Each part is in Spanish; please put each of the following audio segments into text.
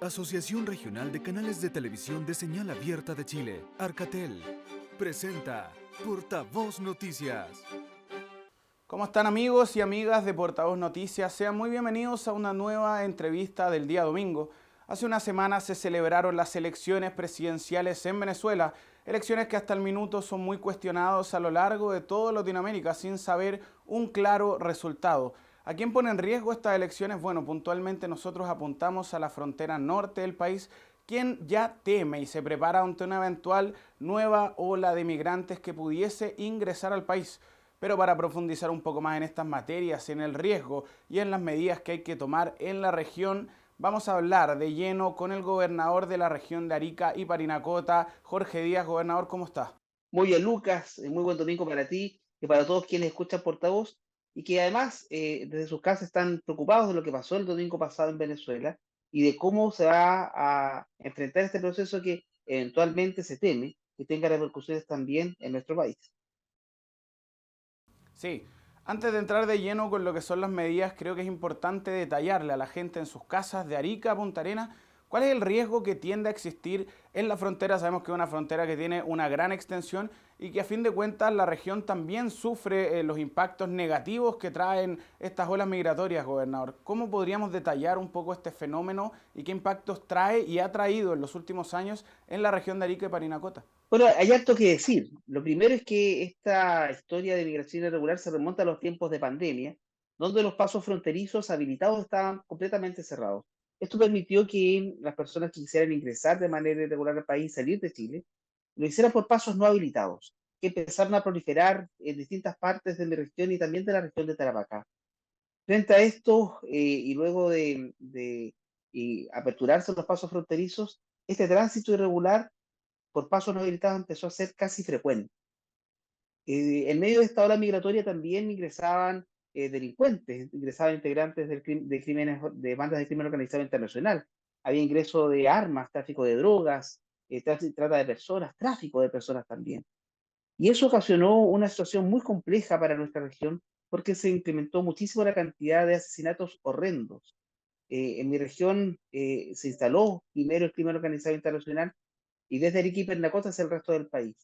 Asociación Regional de Canales de Televisión de Señal Abierta de Chile, Arcatel, presenta Portavoz Noticias. ¿Cómo están amigos y amigas de Portavoz Noticias? Sean muy bienvenidos a una nueva entrevista del día domingo. Hace una semana se celebraron las elecciones presidenciales en Venezuela, elecciones que hasta el minuto son muy cuestionadas a lo largo de toda Latinoamérica sin saber un claro resultado. ¿A quién pone en riesgo estas elecciones? Bueno, puntualmente nosotros apuntamos a la frontera norte del país, quien ya teme y se prepara ante una eventual nueva ola de migrantes que pudiese ingresar al país. Pero para profundizar un poco más en estas materias, en el riesgo y en las medidas que hay que tomar en la región, vamos a hablar de lleno con el gobernador de la región de Arica y Parinacota, Jorge Díaz. Gobernador, ¿cómo está? Muy bien, Lucas, muy buen domingo para ti y para todos quienes escuchan Portavoz y que además desde sus casas están preocupados de lo que pasó el domingo pasado en Venezuela y de cómo se va a enfrentar este proceso que eventualmente se teme que tenga repercusiones también en nuestro país. Sí, antes de entrar de lleno con lo que son las medidas, creo que es importante detallarle a la gente en sus casas de Arica a Punta Arenas cuál es el riesgo que tiende a existir en la frontera. Sabemos que es una frontera que tiene una gran extensión y que a fin de cuentas la región también sufre los impactos negativos que traen estas olas migratorias, gobernador. ¿Cómo podríamos detallar un poco este fenómeno y qué impactos trae y ha traído en los últimos años en la región de Arica y Parinacota? Bueno, hay harto que decir. Lo primero es que esta historia de migración irregular se remonta a los tiempos de pandemia, donde los pasos fronterizos habilitados estaban completamente cerrados. Esto permitió que las personas que quisieran ingresar de manera irregular al país y salir de Chile, lo hicieran por pasos no habilitados, que empezaron a proliferar en distintas partes de mi región y también de la región de Tarapacá. Frente a esto, y luego de aperturarse los pasos fronterizos, este tránsito irregular por pasos no habilitados empezó a ser casi frecuente. En medio de esta ola migratoria también ingresaban delincuentes, ingresaban integrantes de crímenes, de bandas de crimen organizado internacional. Había ingreso de armas, tráfico de drogas, trata de personas, tráfico de personas también. Y eso ocasionó una situación muy compleja para nuestra región porque se incrementó muchísimo la cantidad de asesinatos horrendos. En mi región se instaló primero el crimen organizado internacional y desde Arica y Pernacota hacia el resto del país.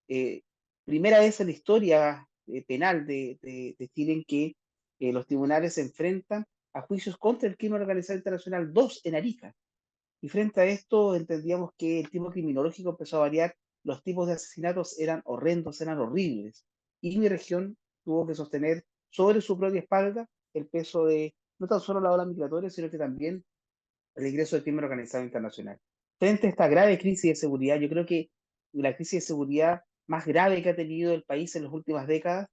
Eh, Primera vez en la historia penal de Chile en que los tribunales se enfrentan a juicios contra el crimen organizado internacional, dos en Arica. Y frente a esto entendíamos que el tipo criminológico empezó a variar, los tipos de asesinatos eran horrendos, eran horribles. Y mi región tuvo que sostener sobre su propia espalda el peso de no tan solo la ola migratoria, sino que también el ingreso del crimen organizado internacional. Frente a esta grave crisis de seguridad, yo creo que la crisis de seguridad más grave que ha tenido el país en las últimas décadas,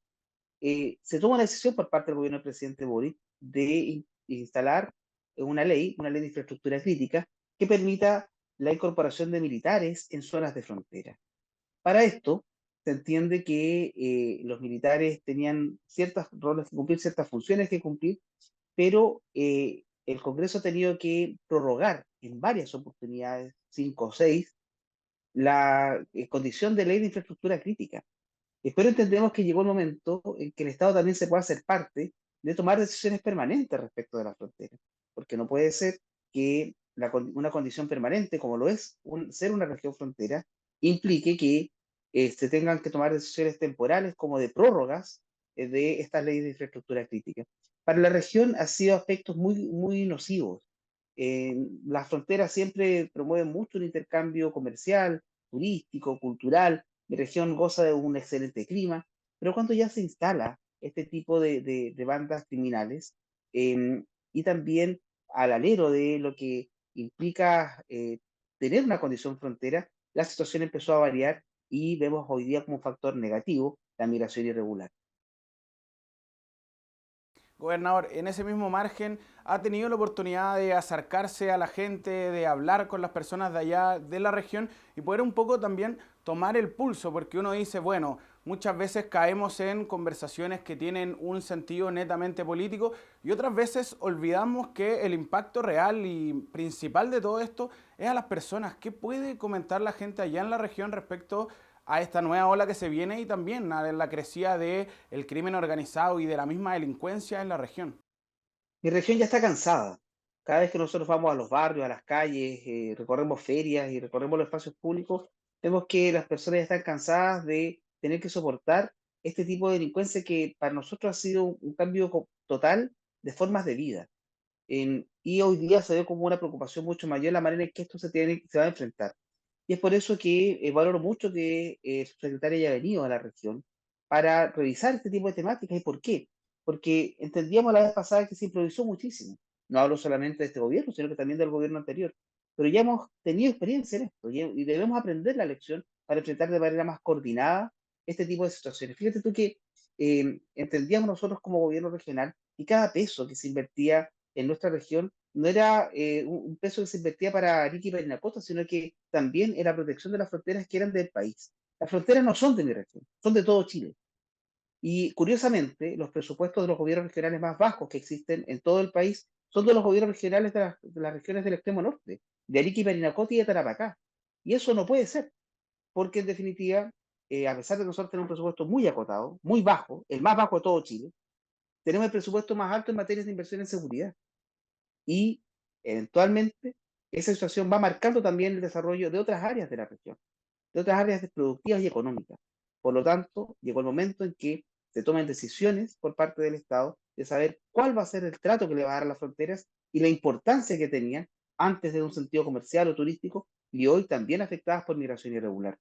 se toma una decisión por parte del gobierno del presidente Boric de instalar una ley de infraestructura crítica que permita la incorporación de militares en zonas de frontera. Para esto, se entiende que los militares tenían ciertos roles que cumplir, ciertas funciones que cumplir, pero el Congreso ha tenido que prorrogar en varias oportunidades, cinco o seis, la condición de ley de infraestructura crítica. Pero entendemos que llegó el momento en que el Estado también se pueda hacer parte de tomar decisiones permanentes respecto de la frontera, porque no puede ser que una condición permanente, como lo es ser una región frontera, implique que se tengan que tomar decisiones temporales como de prórrogas de estas leyes de infraestructura crítica. Para la región ha sido aspectos muy nocivos. Las fronteras siempre promueven mucho un intercambio comercial, turístico, cultural. Mi región goza de un excelente clima, pero cuando ya se instala este tipo de bandas criminales, eh, y también al alero de lo que implica tener una condición frontera, la situación empezó a variar y vemos hoy día como un factor negativo la migración irregular. Gobernador, en ese mismo margen, ¿ha tenido la oportunidad de acercarse a la gente, de hablar con las personas de allá de la región y poder un poco también tomar el pulso? Porque uno dice, bueno, muchas veces caemos en conversaciones que tienen un sentido netamente político y otras veces olvidamos que el impacto real y principal de todo esto es a las personas. ¿Qué puede comentar la gente allá en la región respecto a esta nueva ola que se viene y también a la crecida del crimen organizado y de la misma delincuencia en la región? Mi región ya está cansada, Cada vez que nosotros vamos a los barrios, a las calles, recorremos ferias y recorremos los espacios públicos, vemos que las personas están cansadas de tener que soportar este tipo de delincuencia que para nosotros ha sido un cambio total de formas de vida. Y hoy día se ve como una preocupación mucho mayor la manera en que esto se va a enfrentar. Y es por eso que valoro mucho que su secretaria haya venido a la región para revisar este tipo de temáticas. ¿Y por qué? Porque entendíamos la vez pasada que se improvisó muchísimo. No hablo solamente de este gobierno, sino que también del gobierno anterior. Pero ya hemos tenido experiencia en esto y debemos aprender la lección para enfrentar de manera más coordinada este tipo de situaciones. Fíjate tú que entendíamos nosotros como gobierno regional y cada peso que se invertía en nuestra región no era un peso que se invertía para Arica y Parinacota, sino que también era protección de las fronteras que eran del país. Las fronteras no son de mi región, son de todo Chile. Y curiosamente, los presupuestos de los gobiernos regionales más bajos que existen en todo el país son de los gobiernos regionales de las regiones del extremo norte, de Arica y Parinacota y de Tarapacá. Y eso no puede ser, porque en definitiva, a pesar de que nosotros tenemos un presupuesto muy acotado, muy bajo, el más bajo de todo Chile, tenemos el presupuesto más alto en materia de inversión en seguridad. Y eventualmente esa situación va marcando también el desarrollo de otras áreas de la región, de otras áreas productivas y económicas. Por lo tanto, llegó el momento en que se tomen decisiones por parte del Estado de saber cuál va a ser el trato que le va a dar a las fronteras y la importancia que tenían antes de un sentido comercial o turístico y hoy también afectadas por migración irregular.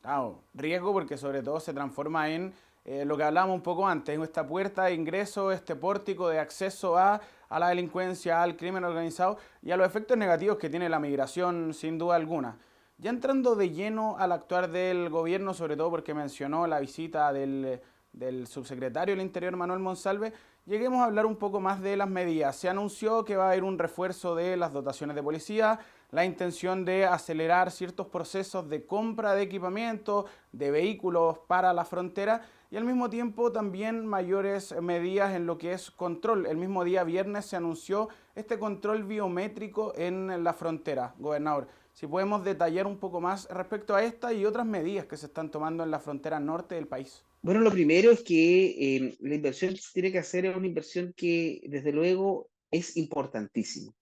Claro, riesgo porque sobre todo se transforma en lo que hablábamos un poco antes, en esta puerta de ingreso, este pórtico de acceso a la delincuencia, al crimen organizado y a los efectos negativos que tiene la migración sin duda alguna. Ya entrando de lleno al actuar del gobierno, sobre todo porque mencionó la visita del subsecretario del Interior, Manuel Monsalve, lleguemos a hablar un poco más de las medidas. Se anunció que va a haber un refuerzo de las dotaciones de policía, la intención de acelerar ciertos procesos de compra de equipamiento, de vehículos para la frontera y al mismo tiempo también mayores medidas en lo que es control. El mismo día viernes se anunció este control biométrico en la frontera, gobernador. Si podemos detallar un poco más respecto a esta y otras medidas que se están tomando en la frontera norte del país. Bueno, lo primero es que la inversión que se tiene que hacer es una inversión que desde luego es importantísima.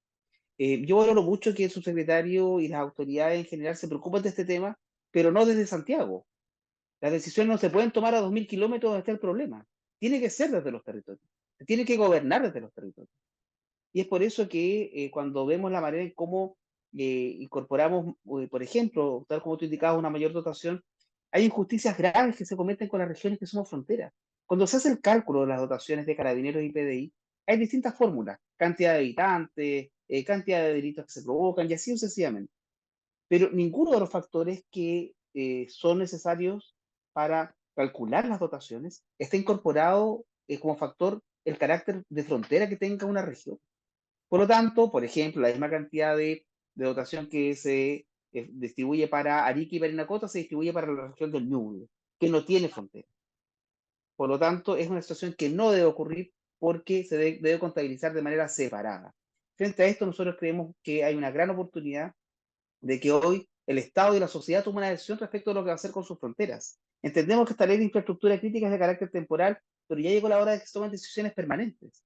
Yo valoro mucho que el subsecretario y las autoridades en general se preocupen de este tema, pero no desde Santiago. Las decisiones no se pueden tomar a 2000 kilómetros donde está el problema. Tiene que ser desde los territorios. Se tiene que gobernar desde los territorios. Y es por eso que cuando vemos la manera en cómo incorporamos, por ejemplo, tal como tú indicabas, una mayor dotación, hay injusticias graves que se cometen con las regiones que somos fronteras. Cuando se hace el cálculo de las dotaciones de carabineros y PDI, hay distintas fórmulas, cantidad de habitantes, cantidad de delitos que se provocan y así sucesivamente. Pero ninguno de los factores que son necesarios para calcular las dotaciones está incorporado como factor el carácter de frontera que tenga una región. Por lo tanto, por ejemplo, la misma cantidad de dotación que se distribuye para Arica y Parinacota se distribuye para la región del Ñuble, que no tiene frontera. Por lo tanto, es una situación que no debe ocurrir porque se debe contabilizar de manera separada. Frente a esto, nosotros creemos que hay una gran oportunidad de que hoy el Estado y la sociedad tomen una decisión respecto a lo que va a hacer con sus fronteras. Entendemos que esta ley de infraestructura crítica es de carácter temporal, pero ya llegó la hora de que se tomen decisiones permanentes.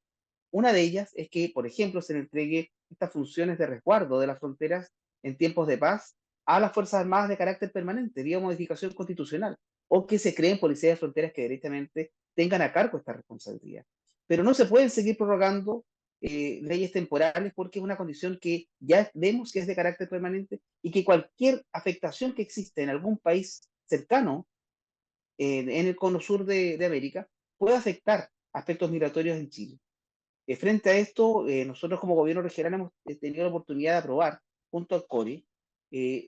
Una de ellas es que, por ejemplo, se le entregue estas funciones de resguardo de las fronteras en tiempos de paz a las Fuerzas Armadas de carácter permanente, vía modificación constitucional, o que se creen policías de fronteras que directamente tengan a cargo esta responsabilidad. Pero no se pueden seguir prorrogando leyes temporales porque es una condición que ya vemos que es de carácter permanente y que cualquier afectación que existe en algún país cercano en el cono sur de América puede afectar aspectos migratorios en Chile. Frente a esto, nosotros como gobierno regional hemos tenido la oportunidad de aprobar, junto al CORE,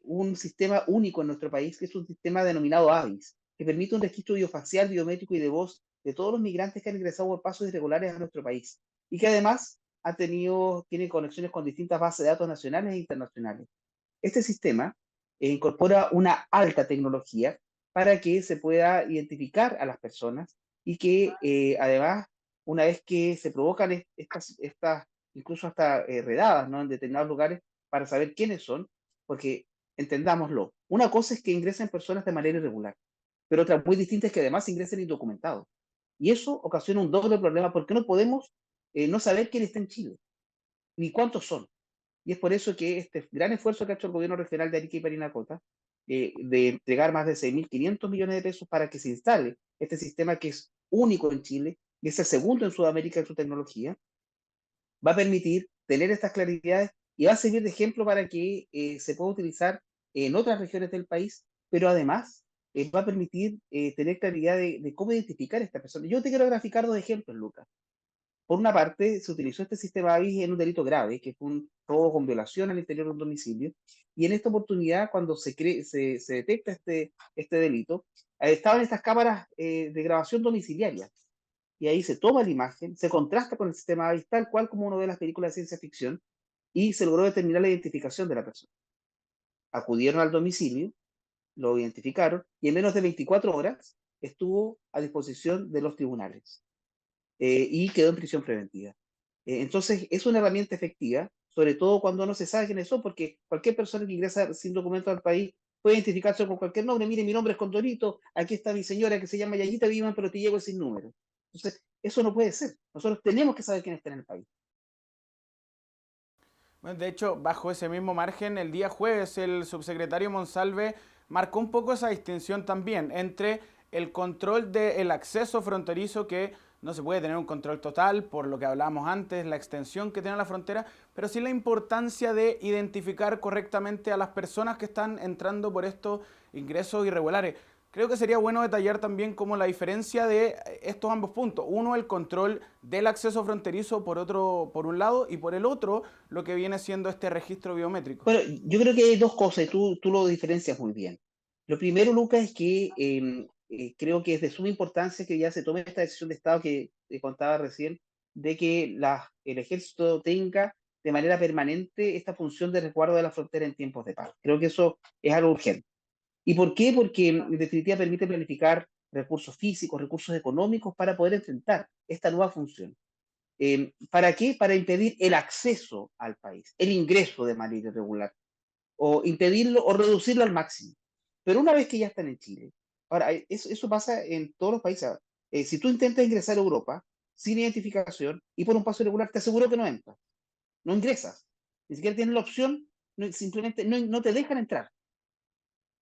un sistema único en nuestro país, que es un sistema denominado AVIS, que permite un registro biofacial, biométrico y de voz de todos los migrantes que han ingresado por pasos irregulares a nuestro país, y que además tiene conexiones con distintas bases de datos nacionales e internacionales. Este sistema incorpora una alta tecnología para que se pueda identificar a las personas y que además, una vez que se provocan estas incluso hasta redadas, ¿no?, en determinados lugares para saber quiénes son, porque entendámoslo, una cosa es que ingresen personas de manera irregular, pero otra muy distinta es que además ingresen indocumentados. Y eso ocasiona un doble problema porque no podemos no saber quién está en Chile, ni cuántos son. Y es por eso que este gran esfuerzo que ha hecho el gobierno regional de Arica y Parinacota, de entregar más de 6.500 millones de pesos para que se instale este sistema que es único en Chile y es el segundo en Sudamérica en su tecnología, va a permitir tener estas claridades y va a servir de ejemplo para que se pueda utilizar en otras regiones del país, pero además va a permitir tener claridad de cómo identificar a esta persona. Yo te quiero graficar dos ejemplos, Lucas. Por una parte, se utilizó este sistema AVIS en un delito grave, que fue un robo con violación al interior de un domicilio, y en esta oportunidad, cuando se detecta este delito, estaban estas cámaras de grabación domiciliaria, y ahí se toma la imagen, se contrasta con el sistema AVIS, tal cual como uno ve las películas de ciencia ficción, y se logró determinar la identificación de la persona. Acudieron al domicilio, lo identificaron, y en menos de 24 horas estuvo a disposición de los tribunales. Y quedó en prisión preventiva. Entonces, es una herramienta efectiva, sobre todo cuando no se sabe quiénes son, porque cualquier persona que ingresa sin documento al país puede identificarse con cualquier nombre. Mire, mi nombre es Condorito, aquí está mi señora que se llama Yayita Vivan, pero te llego sin número. Entonces, eso no puede ser. Nosotros tenemos que saber quién está en el país. Bueno, de hecho, bajo ese mismo margen, el día jueves el subsecretario Monsalve marcó un poco esa distinción también entre el control del acceso fronterizo, que no se puede tener un control total por lo que hablábamos antes, la extensión que tiene la frontera, pero sí la importancia de identificar correctamente a las personas que están entrando por estos ingresos irregulares. Creo que sería bueno detallar también como la diferencia de estos ambos puntos. Uno, el control del acceso fronterizo por un lado, y por el otro, lo que viene siendo este registro biométrico. Bueno, yo creo que hay dos cosas y tú lo diferencias muy bien. Lo primero, Lucas, es que creo que es de suma importancia que ya se tome esta decisión de Estado que te contaba recién, de que el ejército tenga de manera permanente esta función de resguardo de la frontera en tiempos de paz. Creo que eso es algo urgente. ¿Y por qué? Porque en definitiva permite planificar recursos físicos, recursos económicos para poder enfrentar esta nueva función. ¿Para qué? Para impedir el acceso al país, el ingreso de manera irregular, o impedirlo o reducirlo al máximo. Pero una vez que ya están en Chile, ahora, eso pasa en todos los países. Si tú intentas ingresar a Europa sin identificación y por un paso irregular, te aseguro que no entras, no ingresas. Ni siquiera tienes la opción, simplemente no te dejan entrar.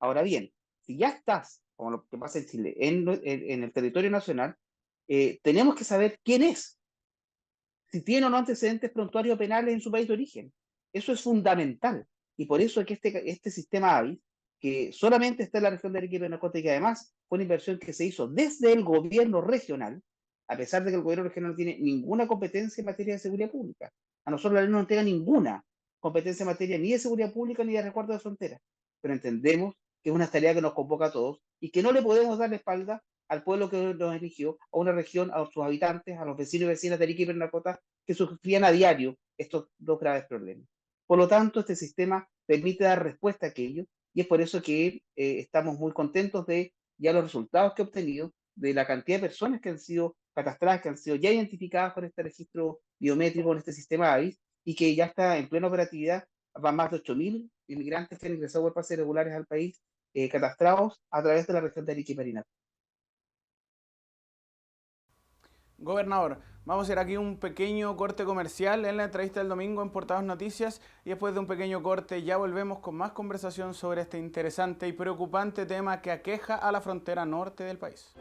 Ahora bien, si ya estás, como lo que pasa en Chile, en el territorio nacional, tenemos que saber quién es, si tiene o no antecedentes prontuarios penales en su país de origen. Eso es fundamental. Y por eso es que este sistema AVIS, que solamente está en la región de Arequipa y Parinacota, y que además fue una inversión que se hizo desde el gobierno regional, a pesar de que el gobierno regional no tiene ninguna competencia en materia de seguridad pública. A nosotros la ley no nos entrega ninguna competencia en materia ni de seguridad pública ni de resguardo de fronteras. Pero entendemos que es una tarea que nos convoca a todos y que no le podemos dar la espalda al pueblo que nos eligió, a una región, a sus habitantes, a los vecinos y vecinas de Arica y Parinacota, que sufrían a diario estos dos graves problemas. Por lo tanto, este sistema permite dar respuesta a aquello y es por eso que estamos muy contentos de ya los resultados que ha obtenido, de la cantidad de personas que han sido catastradas, que han sido ya identificadas con este registro biométrico, con este sistema AVIS, y que ya está en plena operatividad. Van más de 8.000 inmigrantes que han ingresado por pases irregulares al país, catastrados a través de la región de Arica y Parinacota. Gobernador, vamos a hacer aquí un pequeño corte comercial en la entrevista del domingo en Portados Noticias, y después de un pequeño corte ya volvemos con más conversación sobre este interesante y preocupante tema que aqueja a la frontera norte del país.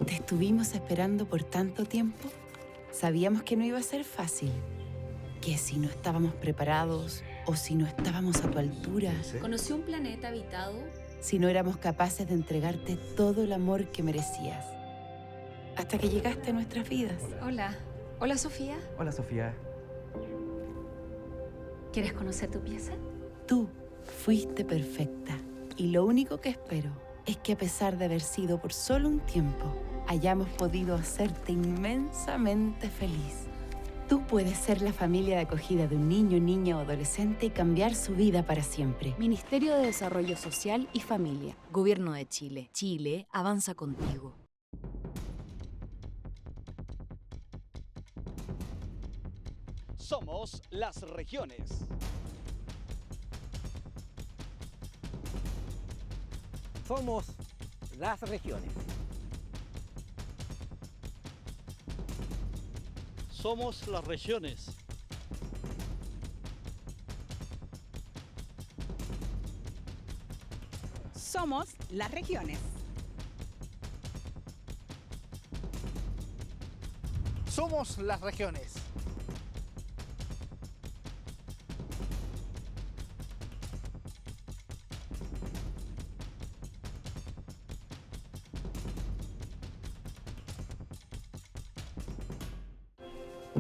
Te estuvimos esperando por tanto tiempo. Sabíamos que no iba a ser fácil, que si no estábamos preparados o si no estábamos a tu altura, Conocí un planeta habitado. si no éramos capaces de entregarte todo el amor que merecías. Hasta que llegaste a nuestras vidas. Hola. Hola, Sofía. Hola, Sofía. ¿Quieres conocer tu pieza? Tú fuiste perfecta. Y lo único que espero es que, a pesar de haber sido por solo un tiempo, hayamos podido hacerte inmensamente feliz. Tú puedes ser la familia de acogida de un niño, niña o adolescente y cambiar su vida para siempre. Ministerio de Desarrollo Social y Familia. Gobierno de Chile. Chile avanza contigo. Somos las regiones. Somos las regiones. Somos las regiones. Somos las regiones. Somos las regiones.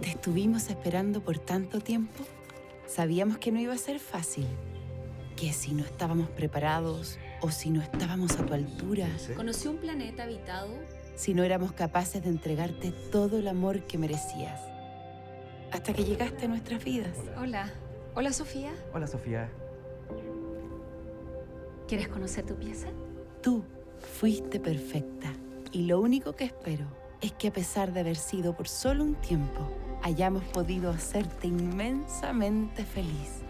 Te estuvimos esperando por tanto tiempo. Sabíamos que no iba a ser fácil, que si no estábamos preparados o si no estábamos a tu altura, ¿Conocí un planeta habitado? si no éramos capaces de entregarte todo el amor que merecías. Hasta que llegaste a nuestras vidas. Hola. Hola, Sofía. Hola, Sofía. ¿Quieres conocer tu pieza? Tú fuiste perfecta y lo único que espero es que a pesar de haber sido por solo un tiempo, hayamos podido hacerte inmensamente feliz.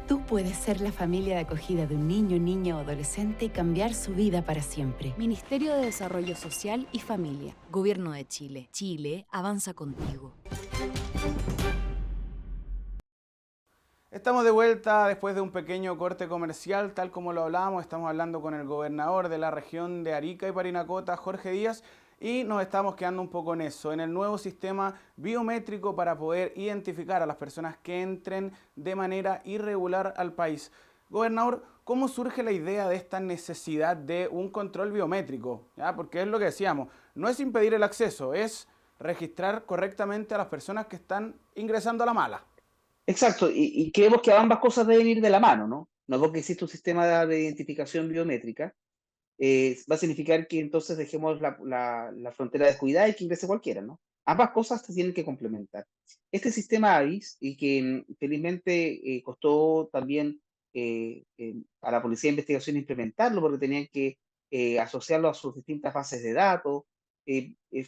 Tú puedes ser la familia de acogida de un niño, niña o adolescente y cambiar su vida para siempre. Ministerio de Desarrollo Social y Familia. Gobierno de Chile. Chile avanza contigo. Estamos de vuelta después de un pequeño corte comercial, tal como lo hablábamos. Estamos hablando con el gobernador de la región de Arica y Parinacota, Jorge Díaz, y nos estamos quedando un poco en eso, en el nuevo sistema biométrico para poder identificar a las personas que entren de manera irregular al país. Gobernador, ¿cómo surge la idea de esta necesidad de un control biométrico? ¿Ya? Porque es lo que decíamos, no es impedir el acceso, es registrar correctamente a las personas que están ingresando a la mala. Exacto, y creemos que ambas cosas deben ir de la mano, ¿no? No porque existe un sistema de identificación biométrica, va a significar que entonces dejemos la frontera descuidada y que ingrese cualquiera, ¿no? Ambas cosas se tienen que complementar. Este sistema AVIS, y que felizmente costó también a la Policía de Investigación implementarlo, porque tenían que asociarlo a sus distintas bases de datos,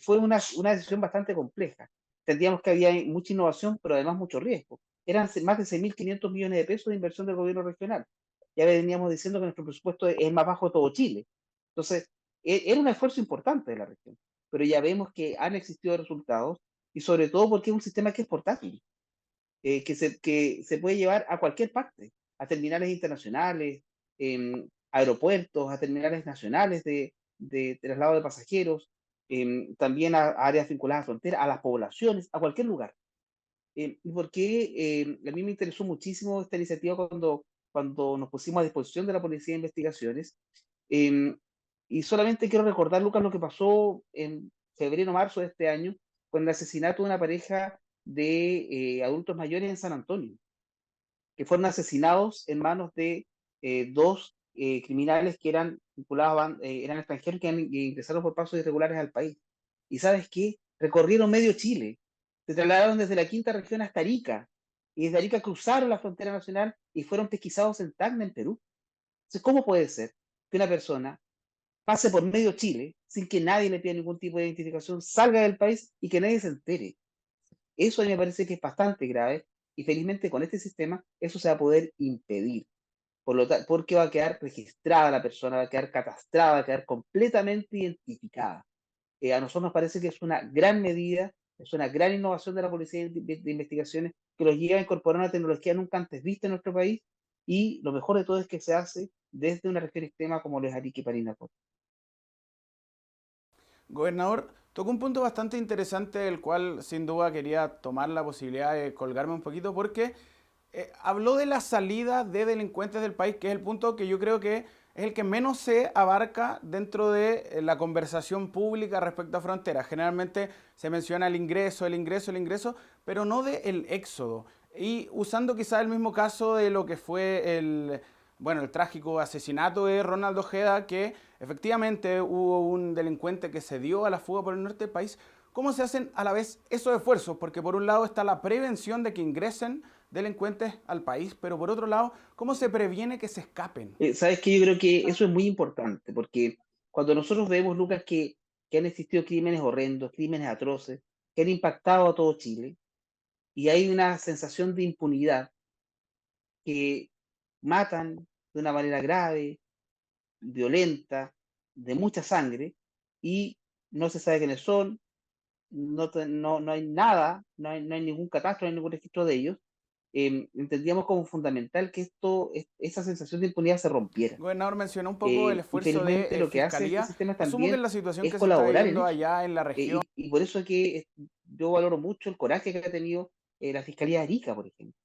fue una decisión bastante compleja. Entendíamos que había mucha innovación, pero además mucho riesgo. Eran más de 6.500 millones de pesos de inversión del gobierno regional. Ya veníamos diciendo que nuestro presupuesto es el más bajo de todo Chile. Entonces, era un esfuerzo importante de la región, pero ya vemos que han existido resultados y sobre todo porque es un sistema que es portátil, que se puede llevar a cualquier parte, a terminales internacionales, aeropuertos, a terminales nacionales de traslado de pasajeros, también a áreas vinculadas a fronteras, a las poblaciones, a cualquier lugar. Y porque a mí me interesó muchísimo esta iniciativa cuando nos pusimos a disposición de la Policía de Investigaciones. em, y solamente quiero recordar, Lucas, lo que pasó en febrero, marzo de este año, con el asesinato de una pareja de adultos mayores en San Antonio, que fueron asesinados en manos de dos criminales que eran vinculados, eran extranjeros que ingresaron por pasos irregulares al país. ¿Y sabes qué? Recorrieron medio Chile, se trasladaron desde la quinta región hasta Arica, y desde Arica cruzaron la frontera nacional y fueron pesquisados en Tacna, en Perú. Entonces, ¿cómo puede ser que una persona pase por medio Chile sin que nadie le pida ningún tipo de identificación, salga del país y que nadie se entere? Eso a mí me parece que es bastante grave y felizmente con este sistema eso se va a poder impedir. Porque va a quedar registrada la persona, va a quedar catastrada, va a quedar completamente identificada. A nosotros nos parece que es una gran medida, es una gran innovación de la Policía de Investigaciones que los lleva a incorporar una tecnología nunca antes vista en nuestro país, y lo mejor de todo es que se hace desde una región extrema como lo es Arica y Parinacota. Gobernador, tocó un punto bastante interesante del cual sin duda quería tomar la posibilidad de colgarme un poquito porque habló de la salida de delincuentes del país, que es el punto que yo creo que es el que menos se abarca dentro de la conversación pública respecto a fronteras. Generalmente se menciona el ingreso, el ingreso, el ingreso, pero no del éxodo. Y usando quizá el mismo caso de lo que fue el trágico asesinato de Ronald Ojeda, que efectivamente hubo un delincuente que se dio a la fuga por el norte del país. ¿Cómo se hacen a la vez esos esfuerzos? Porque por un lado está la prevención de que ingresen delincuentes al país, pero por otro lado, ¿cómo se previene que se escapen? Sabes que yo creo que eso es muy importante, porque cuando nosotros vemos, Lucas, que han existido crímenes horrendos, crímenes atroces, que han impactado a todo Chile, y hay una sensación de impunidad, que matan de una manera grave, violenta, de mucha sangre, y no se sabe quiénes son, no hay nada, no hay ningún catastro, no hay ningún registro de ellos. Entendíamos como fundamental que esa sensación de impunidad se rompiera. Gobernador, mencionó un poco el Y esfuerzo felizmente de lo que hace este Fiscalía. sistema Asumo que en también la situación es que se está colaborar en viviendo eso. allá en la región. Y por eso es que yo valoro mucho el coraje que ha tenido la Fiscalía de Arica, por ejemplo,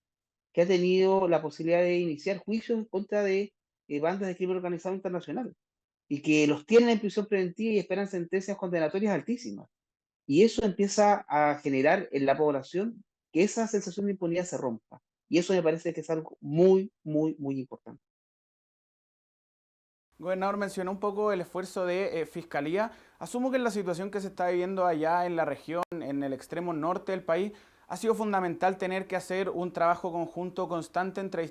que ha tenido la posibilidad de iniciar juicios en contra de bandas de crimen organizado internacional y que los tienen en prisión preventiva y esperan sentencias condenatorias altísimas. Y eso empieza a generar en la población que esa sensación de impunidad se rompa. Y eso me parece que es algo muy, muy, muy importante. Gobernador, mencionó un poco el esfuerzo de Fiscalía. Asumo que en la situación que se está viviendo allá en la región, en el extremo norte del país, ha sido fundamental tener que hacer un trabajo conjunto constante entre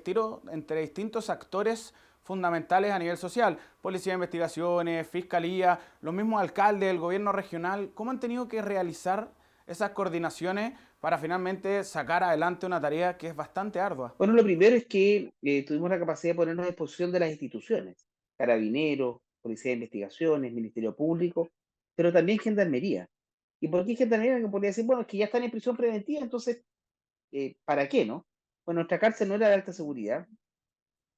distintos actores fundamentales a nivel social. Policía de Investigaciones, Fiscalía, los mismos alcaldes, el gobierno regional. ¿Cómo han tenido que realizar esas coordinaciones para finalmente sacar adelante una tarea que es bastante ardua? Bueno, lo primero es que tuvimos la capacidad de ponernos a disposición de las instituciones, Carabineros, Policía de Investigaciones, Ministerio Público, pero también Gendarmería. ¿Y por qué Gendarmería? Que podría decir, bueno, es que ya están en prisión preventiva, entonces, ¿para qué, no? Bueno, nuestra cárcel no era de alta seguridad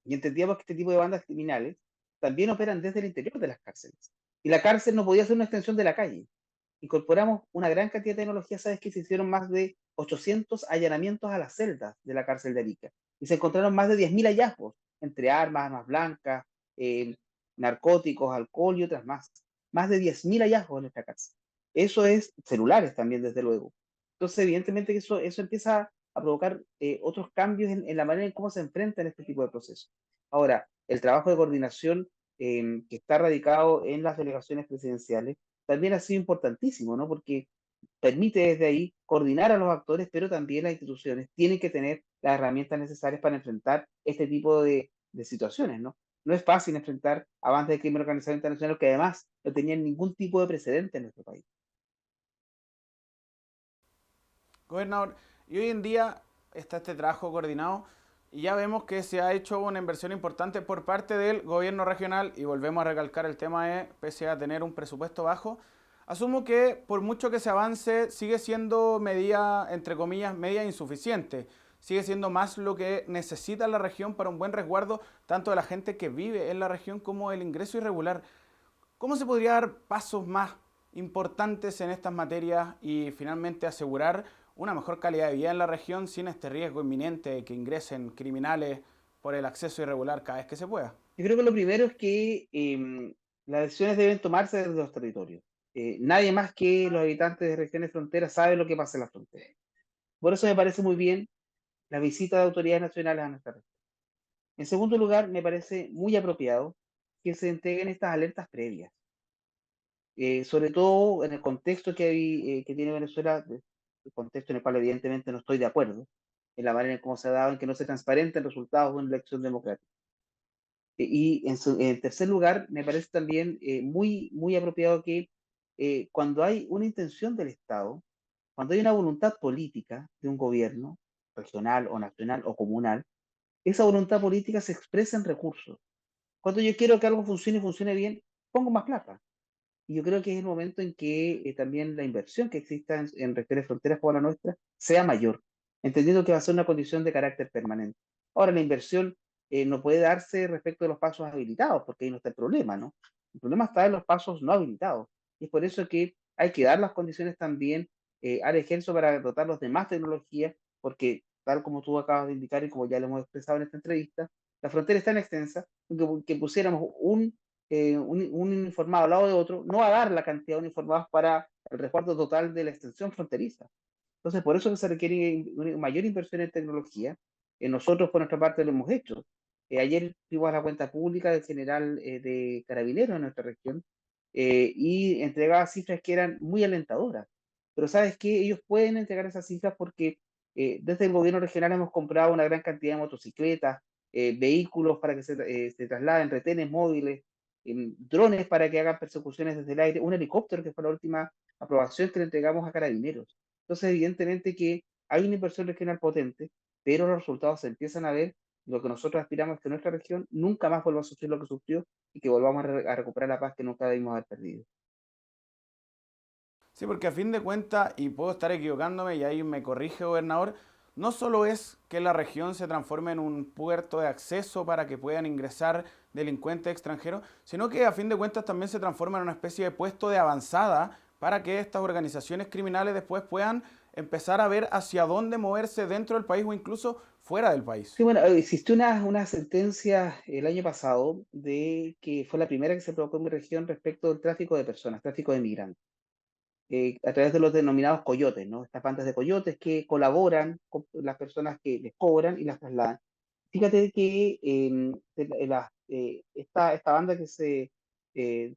y entendíamos que este tipo de bandas criminales también operan desde el interior de las cárceles. Y la cárcel no podía ser una extensión de la calle. Incorporamos una gran cantidad de tecnología, sabes que se hicieron más de 800 allanamientos a las celdas de la cárcel de Arica y se encontraron más de 10.000 hallazgos entre armas, armas blancas, eh, narcóticos, alcohol y otras más. Más de 10.000 hallazgos en esta cárcel. Eso es celulares también, desde luego. Entonces, evidentemente que eso empieza a provocar otros cambios en la manera en cómo se enfrentan este tipo de procesos. Ahora, el trabajo de coordinación que está radicado en las delegaciones presidenciales también ha sido importantísimo, ¿no? Porque permite desde ahí coordinar a los actores, pero también las instituciones tienen que tener las herramientas necesarias para enfrentar este tipo de situaciones, ¿no? No es fácil enfrentar a bandas de crimen organizado internacional que además no tenían ningún tipo de precedente en nuestro país. Gobernador, y hoy en día está este trabajo coordinado y ya vemos que se ha hecho una inversión importante por parte del gobierno regional y volvemos a recalcar el tema de, pese a tener un presupuesto bajo, asumo que por mucho que se avance sigue siendo medida, entre comillas, media insuficiente. Sigue siendo más lo que necesita la región para un buen resguardo tanto de la gente que vive en la región como el ingreso irregular. ¿Cómo se podría dar pasos más importantes en estas materias y finalmente asegurar una mejor calidad de vida en la región sin este riesgo inminente de que ingresen criminales por el acceso irregular cada vez que se pueda? Yo creo que lo primero es que las decisiones deben tomarse desde los territorios. Nadie más que los habitantes de regiones fronteras sabe lo que pasa en las fronteras. Por eso me parece muy bien la visita de autoridades nacionales a nuestra región. En segundo lugar, me parece muy apropiado que se entreguen estas alertas previas, sobre todo en el contexto que tiene Venezuela, el contexto en el cual evidentemente no estoy de acuerdo, en la manera en cómo se ha dado, en que no se transparenten resultados de una elección democrática. En tercer lugar, me parece también muy, muy apropiado que cuando hay una intención del Estado, cuando hay una voluntad política de un gobierno, regional o nacional o comunal, esa voluntad política se expresa en recursos. Cuando yo quiero que algo funcione y funcione bien, pongo más plata. Y yo creo que es el momento en que también la inversión que exista en regiones fronteras como la nuestra sea mayor, entendiendo que va a ser una condición de carácter permanente. Ahora, la inversión no puede darse respecto de los pasos habilitados, porque ahí no está el problema, ¿no? El problema está en los pasos no habilitados. Y es por eso que hay que dar las condiciones también al ejército para dotarlos de más tecnología, porque tal como tú acabas de indicar y como ya lo hemos expresado en esta entrevista, la frontera es tan extensa que pusiéramos un uniformado al lado de otro, no va a dar la cantidad de uniformados para el resguardo total de la extensión fronteriza. Entonces, por eso se requiere una mayor inversión en tecnología. Nosotros, por nuestra parte, lo hemos hecho. Ayer fuimos a la cuenta pública del general de Carabineros en nuestra región y entregaba cifras que eran muy alentadoras. Pero ¿sabes qué? Ellos pueden entregar esas cifras porque desde el gobierno regional hemos comprado una gran cantidad de motocicletas, vehículos para que se trasladen, retenes móviles, drones para que hagan persecuciones desde el aire, un helicóptero que fue la última aprobación que le entregamos a Carabineros. Entonces, evidentemente que hay una inversión regional potente, pero los resultados se empiezan a ver. Lo que nosotros aspiramos es que nuestra región nunca más vuelva a sufrir lo que sufrió y que volvamos a recuperar la paz que nunca debimos haber perdido. Sí, porque a fin de cuentas, y puedo estar equivocándome y ahí me corrige, gobernador, no solo es que la región se transforme en un puerto de acceso para que puedan ingresar delincuentes extranjeros, sino que a fin de cuentas también se transforma en una especie de puesto de avanzada para que estas organizaciones criminales después puedan empezar a ver hacia dónde moverse dentro del país o incluso fuera del país. Sí, bueno, existió una sentencia el año pasado de que fue la primera que se provocó en mi región respecto del tráfico de personas, tráfico de migrantes, a través de los denominados coyotes, ¿no? Estas bandas de coyotes que colaboran con las personas que les cobran y las trasladan. Fíjate que esta banda que se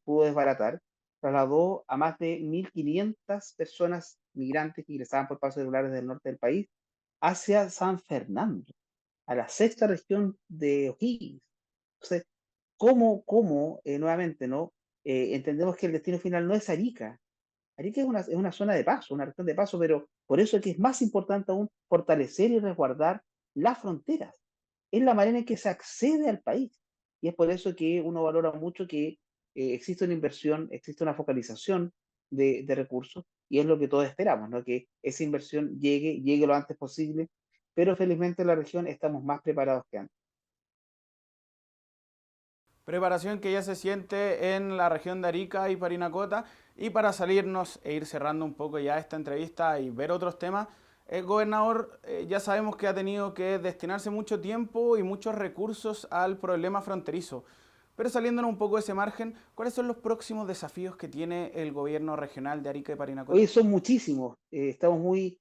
pudo desbaratar trasladó a más de 1.500 personas migrantes que ingresaban por pasos irregulares del norte del país hacia San Fernando, a la sexta región de O'Higgins. Entonces, ¿cómo nuevamente, ¿no? Entendemos que el destino final no es Arica. Arica es una zona de paso, una región de paso, pero por eso es que es más importante aún fortalecer y resguardar las fronteras. Es la manera en que se accede al país. Y es por eso que uno valora mucho que existe una inversión, existe una focalización de recursos, y es lo que todos esperamos, ¿no? Que esa inversión llegue lo antes posible, pero felizmente en la región estamos más preparados que antes. Preparación que ya se siente en la región de Arica y Parinacota. Y para salirnos e ir cerrando un poco ya esta entrevista y ver otros temas, el gobernador ya sabemos que ha tenido que destinarse mucho tiempo y muchos recursos al problema fronterizo. Pero saliéndonos un poco de ese margen, ¿cuáles son los próximos desafíos que tiene el gobierno regional de Arica y Parinacota? Oye, son muchísimos. Estamos muy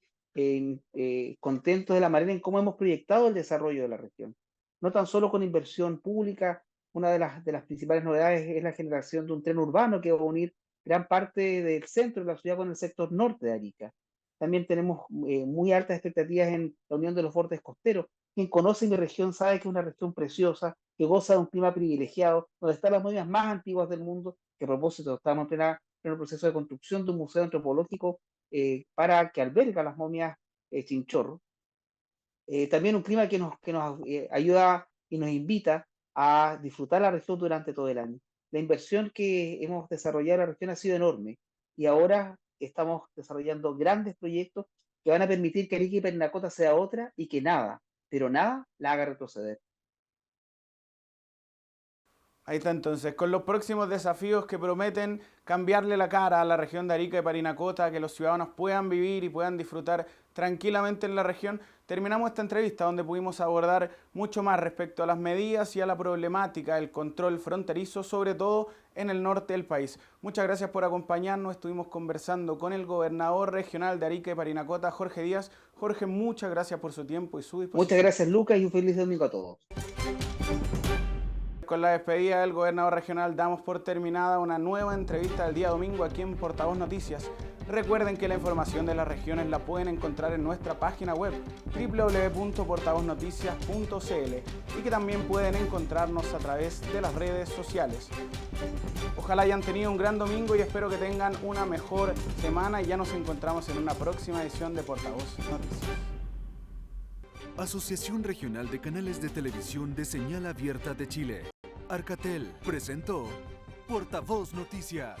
contentos de la manera en cómo hemos proyectado el desarrollo de la región. No tan solo con inversión pública, una de las principales novedades es la generación de un tren urbano que va a unir gran parte del centro de la ciudad con el sector norte de Arica. También tenemos muy altas expectativas en la unión de los bordes costeros. Quien conoce mi región sabe que es una región preciosa, que goza de un clima privilegiado, donde están las momias más antiguas del mundo, que a propósito estamos en pleno proceso de construcción de un museo antropológico para que alberga las momias Chinchorro. También un clima que nos ayuda y nos invita a disfrutar la región durante todo el año. La inversión que hemos desarrollado en la región ha sido enorme y ahora estamos desarrollando grandes proyectos que van a permitir que Arica y Parinacota sea otra y que nada, pero nada, la haga retroceder. Ahí está entonces, con los próximos desafíos que prometen cambiarle la cara a la región de Arica y Parinacota, que los ciudadanos puedan vivir y puedan disfrutar tranquilamente en la región, terminamos esta entrevista donde pudimos abordar mucho más respecto a las medidas y a la problemática del control fronterizo, sobre todo en el norte del país. Muchas gracias por acompañarnos, estuvimos conversando con el gobernador regional de Arica y Parinacota, Jorge Díaz. Jorge, muchas gracias por su tiempo y su disposición. Muchas gracias, Lucas, y un feliz domingo a todos. Con la despedida del gobernador regional damos por terminada una nueva entrevista del día domingo aquí en Portavoz Noticias. Recuerden que la información de las regiones la pueden encontrar en nuestra página web www.portavoznoticias.cl y que también pueden encontrarnos a través de las redes sociales. Ojalá hayan tenido un gran domingo y espero que tengan una mejor semana y ya nos encontramos en una próxima edición de Portavoz Noticias. Asociación Regional de Canales de Televisión de Señal Abierta de Chile. Arcatel presentó Portavoz Noticias.